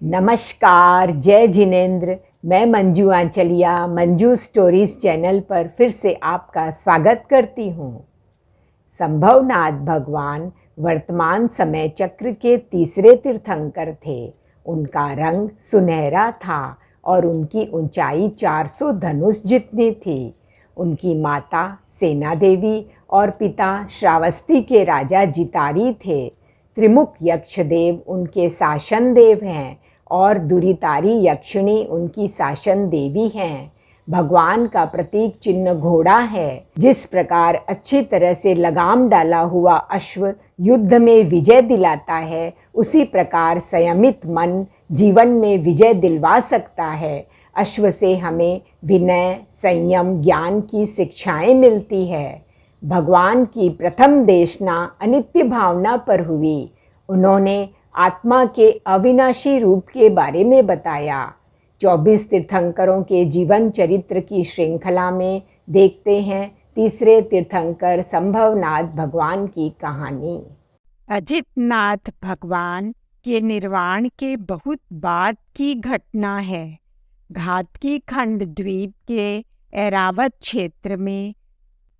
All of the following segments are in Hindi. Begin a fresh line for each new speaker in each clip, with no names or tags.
नमस्कार, जय जिनेंद्र। मैं मंजू आंचलिया मंजू स्टोरीज चैनल पर फिर से आपका स्वागत करती हूँ। संभवनाथ भगवान वर्तमान समय चक्र के तीसरे तीर्थंकर थे। उनका रंग सुनहरा था और उनकी ऊंचाई 400 धनुष जितनी थी। उनकी माता सेना देवी और पिता श्रावस्ती के राजा जितारी थे। त्रिमुख यक्षदेव उनके शासन देव हैं और दुरितारी यक्षिणी उनकी शासन देवी हैं। भगवान का प्रतीक चिन्ह घोड़ा है। जिस प्रकार अच्छी तरह से लगाम डाला हुआ अश्व युद्ध में विजय दिलाता है, उसी प्रकार संयमित मन जीवन में विजय दिलवा सकता है। अश्व से हमें विनय, संयम, ज्ञान की शिक्षाएं मिलती है। भगवान की प्रथम देशना अनित्य भावना पर हुई। उन्होंने आत्मा के अविनाशी रूप के बारे में बताया। 24 तीर्थंकरों के जीवन चरित्र की श्रृंखला में देखते हैं तीसरे तीर्थंकर संभवनाथ भगवान की कहानी।
अजितनाथ भगवान के निर्वाण के बहुत बाद की घटना है। घातकी खंड द्वीप के ऐरावत क्षेत्र में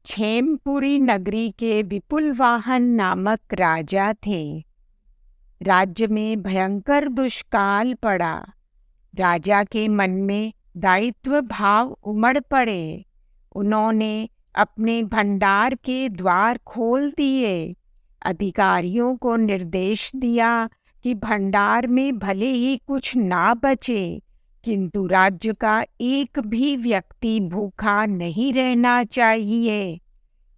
क्षेमपुरी नगरी के विपुल वाहन नामक राजा थे। राज्य में भयंकर दुष्काल पड़ा। राजा के मन में दायित्व भाव उमड़ पड़े। उन्होंने अपने भंडार के द्वार खोल दिए। अधिकारियों को निर्देश दिया कि भंडार में भले ही कुछ ना बचे, किंतु राज्य का एक भी व्यक्ति भूखा नहीं रहना चाहिए।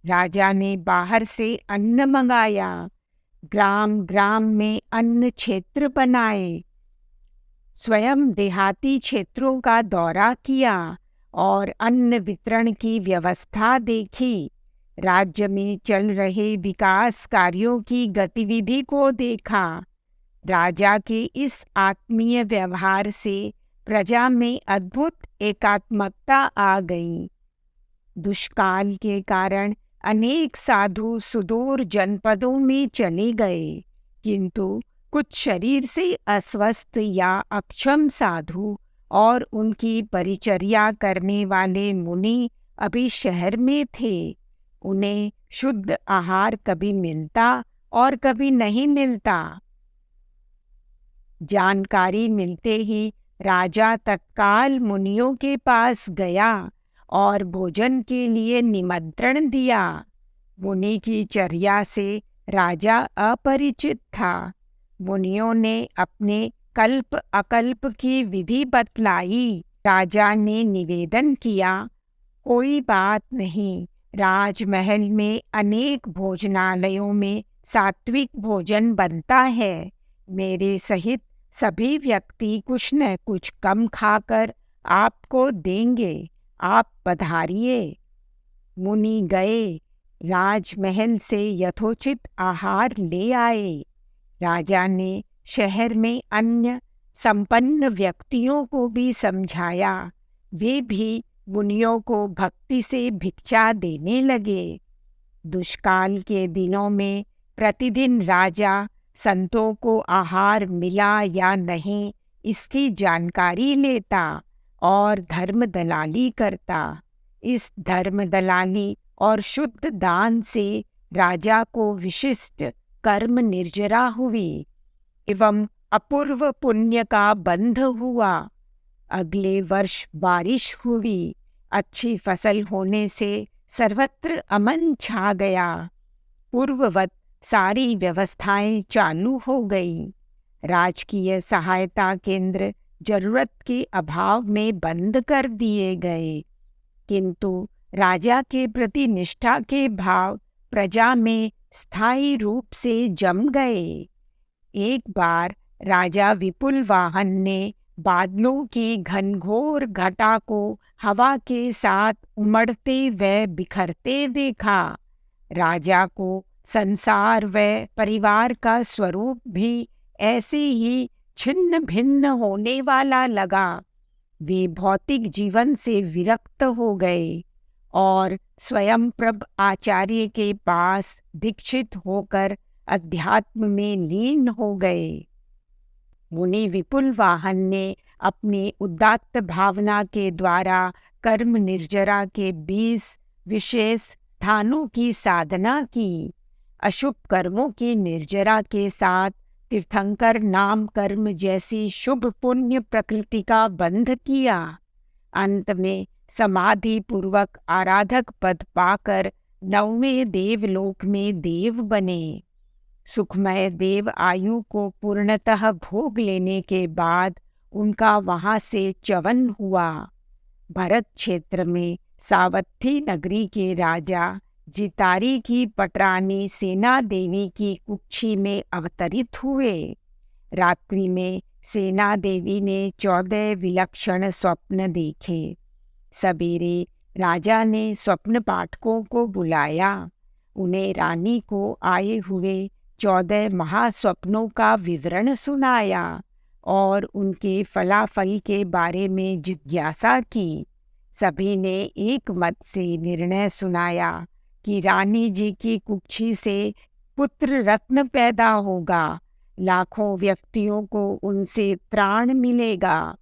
राजा ने बाहर से अन्न मंगाया, ग्राम ग्राम में अन्न क्षेत्र बनाए, स्वयं देहाती क्षेत्रों का दौरा किया और अन्न वितरण की व्यवस्था देखी। राज्य में चल रहे विकास कार्यों की गतिविधि को देखा। राजा के इस आत्मीय व्यवहार से प्रजा में अद्भुत एकात्मकता आ गई। दुष्काल के कारण अनेक साधु सुदूर जनपदों में चले गए, किंतु कुछ शरीर से अस्वस्थ या अक्षम साधु और उनकी परिचर्या करने वाले मुनि अभी शहर में थे। उन्हें शुद्ध आहार कभी मिलता और कभी नहीं मिलता। जानकारी मिलते ही राजा तत्काल मुनियों के पास गया और भोजन के लिए निमंत्रण दिया। मुनि की चर्या से राजा अपरिचित था। मुनियों ने अपने कल्प अकल्प की विधि बतलाई। राजा ने निवेदन किया, कोई बात नहीं, राजमहल में अनेक भोजनालयों में सात्विक भोजन बनता है। मेरे सहित सभी व्यक्ति कुछ न कुछ कम खाकर आपको देंगे, आप पधारिए। मुनि गए, राजमहल से यथोचित आहार ले आए। राजा ने शहर में अन्य संपन्न व्यक्तियों को भी समझाया। वे भी मुनियों को भक्ति से भिक्षा देने लगे। दुष्काल के दिनों में प्रतिदिन राजा संतों को आहार मिला या नहीं, इसकी जानकारी लेता और धर्म दलाली करता। इस धर्म दलाली और शुद्ध दान से राजा को विशिष्ट कर्म निर्जरा हुई एवं अपूर्व पुण्य का बंध हुआ। अगले वर्ष बारिश हुई। अच्छी फसल होने से सर्वत्र अमन छा गया। पूर्ववत सारी व्यवस्थाएं चालू हो गई। राजकीय सहायता केंद्र जरूरत के अभाव में बंद कर दिए गए, किंतु राजा के प्रति निष्ठा के भाव प्रजा में स्थायी रूप से जम गए। एक बार राजा विपुल वाहन ने बादलों की घनघोर घटा को हवा के साथ उमड़ते व बिखरते देखा। राजा को संसार व परिवार का स्वरूप भी ऐसे ही छिन्न भिन्न होने वाला लगा। वे भौतिक जीवन से विरक्त हो गए और स्वयं प्रभ आचार्य के पास दीक्षित होकर अध्यात्म में लीन हो गए। मुनि विपुल वाहन ने अपनी उदात्त भावना के द्वारा कर्म निर्जरा के 20 विशेष स्थानों की साधना की। अशुभ कर्मों की निर्जरा के साथ तीर्थंकर नाम कर्म जैसी शुभ पुण्य प्रकृति का बंध किया। अंत में समाधि पूर्वक आराधक पद पाकर 9वें देवलोक में देव बने। सुखमय देव आयु को पूर्णतः भोग लेने के बाद उनका वहाँ से च्यवन हुआ। भरत क्षेत्र में सावत्थी नगरी के राजा जितारी की पटरानी सेना देवी की कुक्षी में अवतरित हुए। रात्रि में सेना देवी ने 14 विलक्षण स्वप्न देखे। सवेरे राजा ने स्वप्न पाठकों को बुलाया, उन्हें रानी को आए हुए 14 महास्वप्नों का विवरण सुनाया और उनके फलाफल के बारे में जिज्ञासा की। सभी ने एक मत से निर्णय सुनाया कि रानी जी की कुक्षी से पुत्र रत्न पैदा होगा, लाखों व्यक्तियों को उनसे त्राण मिलेगा।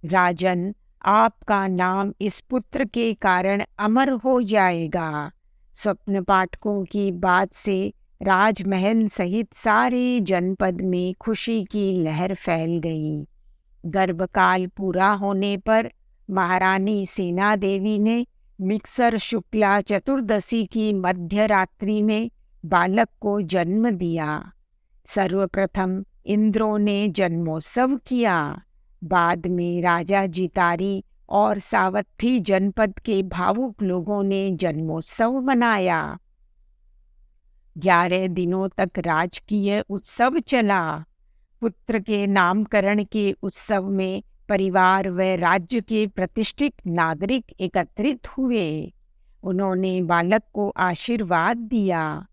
राजन, आपका नाम इस पुत्र के कारण अमर हो जाएगा। स्वप्न पाठकों की बात से राजमहल सहित सारे जनपद में खुशी की लहर फैल गई। गर्भकाल पूरा होने पर महारानी सेना देवी ने मिक्सर शुक्ला चतुर्दशी की मध्य रात्रि में बालक को जन्म दिया। सर्वप्रथम इंद्रों ने जन्मोत्सव किया। बाद में राजा जितारी और सावत्थी जनपद के भावुक लोगों ने जन्मोत्सव मनाया। 11 दिनों तक राजकीय उत्सव चला। पुत्र के नामकरण के उत्सव में परिवार व राज्य के प्रतिष्ठित नागरिक एकत्रित हुए। उन्होंने बालक को आशीर्वाद दिया।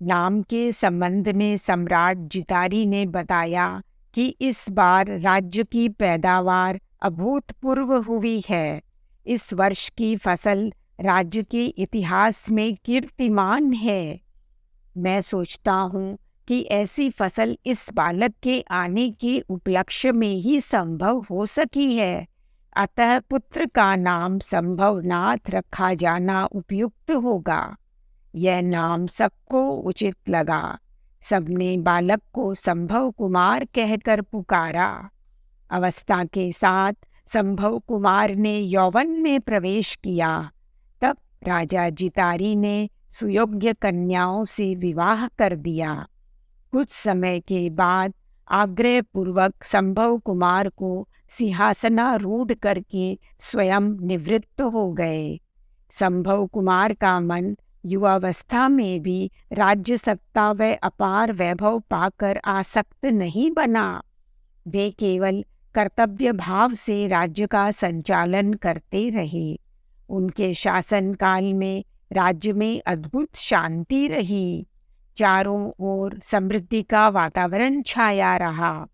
नाम के संबंध में सम्राट जितारी ने बताया कि इस बार राज्य की पैदावार अभूतपूर्व हुई है। इस वर्ष की फसल राज्य के इतिहास में कीर्तिमान है। मैं सोचता हूँ कि ऐसी फसल इस बालक के आने के उपलक्ष्य में ही संभव हो सकी है। अतः पुत्र का नाम संभवनाथ रखा जाना उपयुक्त होगा। यह नाम सबको उचित लगा। सबने बालक को संभव कुमार कहकर पुकारा। अवस्था के साथ संभव कुमार ने यौवन में प्रवेश किया। तब राजा जितारी ने सुयोग्य कन्याओं से विवाह कर दिया। कुछ समय के बाद आग्रह पूर्वक संभव कुमार को सिंहासनारूढ़ करके स्वयं निवृत्त हो गए। संभव कुमार का मन युवावस्था में भी राज्य सत्ता व अपार वैभव पाकर आसक्त नहीं बना। वे केवल कर्तव्य भाव से राज्य का संचालन करते रहे। उनके शासनकाल में राज्य में अद्भुत शांति रही। चारों ओर समृद्धि का वातावरण छाया रहा।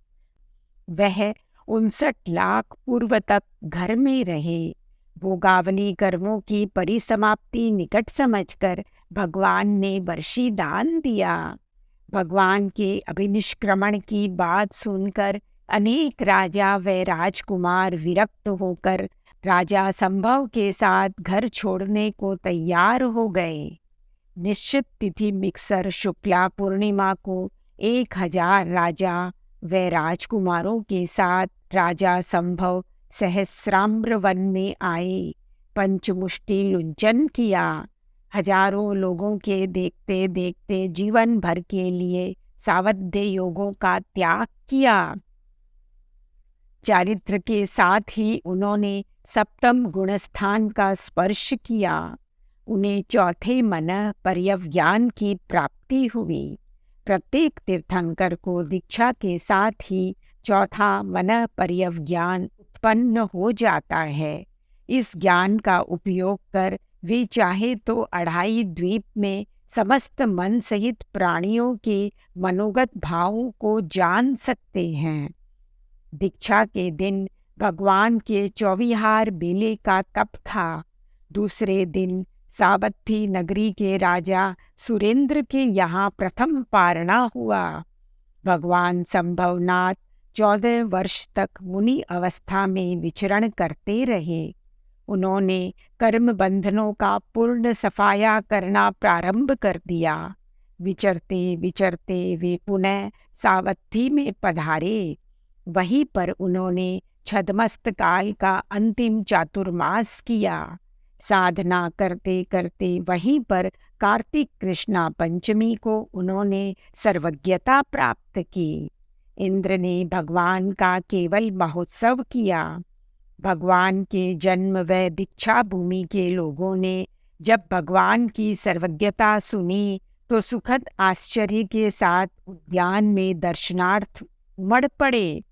वह 59 लाख पूर्व तक घर में रहे। भोगावली कर्मों की परिसमाप्ति निकट समझकर भगवान ने वर्षी दान दिया। भगवान के अभिनिष्क्रमण की बात सुनकर अनेक राजा व राजकुमार विरक्त होकर राजा संभव के साथ घर छोड़ने को तैयार हो गए। निश्चित तिथि मिक्सर शुक्ला पूर्णिमा को 1000 राजा व राजकुमारों के साथ राजा संभव सहस्राम्र वन में आए। पंचमुष्टि लुंचन किया। हजारों लोगों के देखते देखते जीवन भर के लिए सावध्य योगों का त्याग किया। चारित्र के साथ ही उन्होंने सप्तम गुणस्थान का स्पर्श किया। उन्हें चौथे मन पर्यवज्ञान की प्राप्ति हुई। प्रत्येक तीर्थंकर को दीक्षा के साथ ही चौथा मन पर्यवज्ञान उत्पन्न हो जाता है। इस ज्ञान का उपयोग कर वे चाहे तो 2.5 द्वीप में समस्त मन सहित प्राणियों के मनोगत भावों को जान सकते हैं। दीक्षा के दिन भगवान के 24 बेले का तप था। दूसरे दिन सावत्थी नगरी के राजा सुरेंद्र के यहाँ प्रथम पारणा हुआ। भगवान संभवनाथ 14 वर्ष तक मुनि अवस्था में विचरण करते रहे। उन्होंने कर्म बंधनों का पूर्ण सफाया करना प्रारंभ कर दिया। विचरते विचरते वे पुनः सावत्थी में पधारे। वहीं पर उन्होंने छद्मस्त काल का अंतिम चातुर्मास किया। साधना करते करते वहीं पर कार्तिक कृष्णा पंचमी को उन्होंने सर्वज्ञता प्राप्त की। इंद्र ने भगवान का केवल महोत्सव किया। भगवान के जन्म व दीक्षा भूमि के लोगों ने जब भगवान की सर्वज्ञता सुनी तो सुखद आश्चर्य के साथ उद्यान में दर्शनार्थ उमड़ पड़े।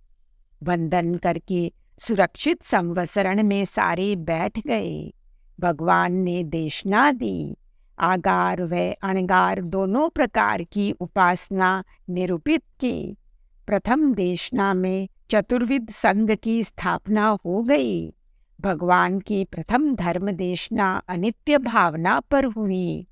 वंदन करके सुरक्षित संवसरण में सारे बैठ गए। भगवान ने देशना दी। आगार व अणगार दोनों प्रकार की उपासना निरूपित की। प्रथम देशना में चतुर्विध संघ की स्थापना हो गई। भगवान की प्रथम धर्म देशना अनित्य भावना पर हुई।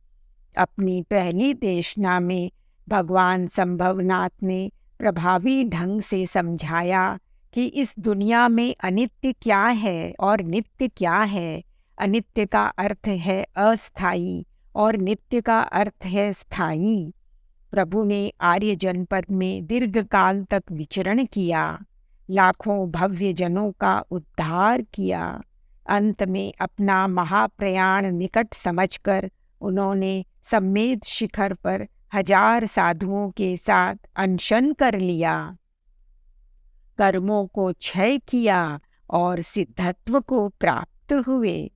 अपनी पहली देशना में भगवान संभवनाथ ने प्रभावी ढंग से समझाया कि इस दुनिया में अनित्य क्या है और नित्य क्या है। अनित्य का अर्थ है अस्थाई और नित्य का अर्थ है स्थायी। प्रभु ने आर्य जनपद में दीर्घ काल तक विचरण किया, लाखों भव्य जनों का उद्धार किया। अंत में अपना महाप्रयाण निकट समझकर उन्होंने सम्मेद शिखर पर 1000 साधुओं के साथ अनशन कर लिया, कर्मों को क्षय किया और सिद्धत्व को प्राप्त हुए।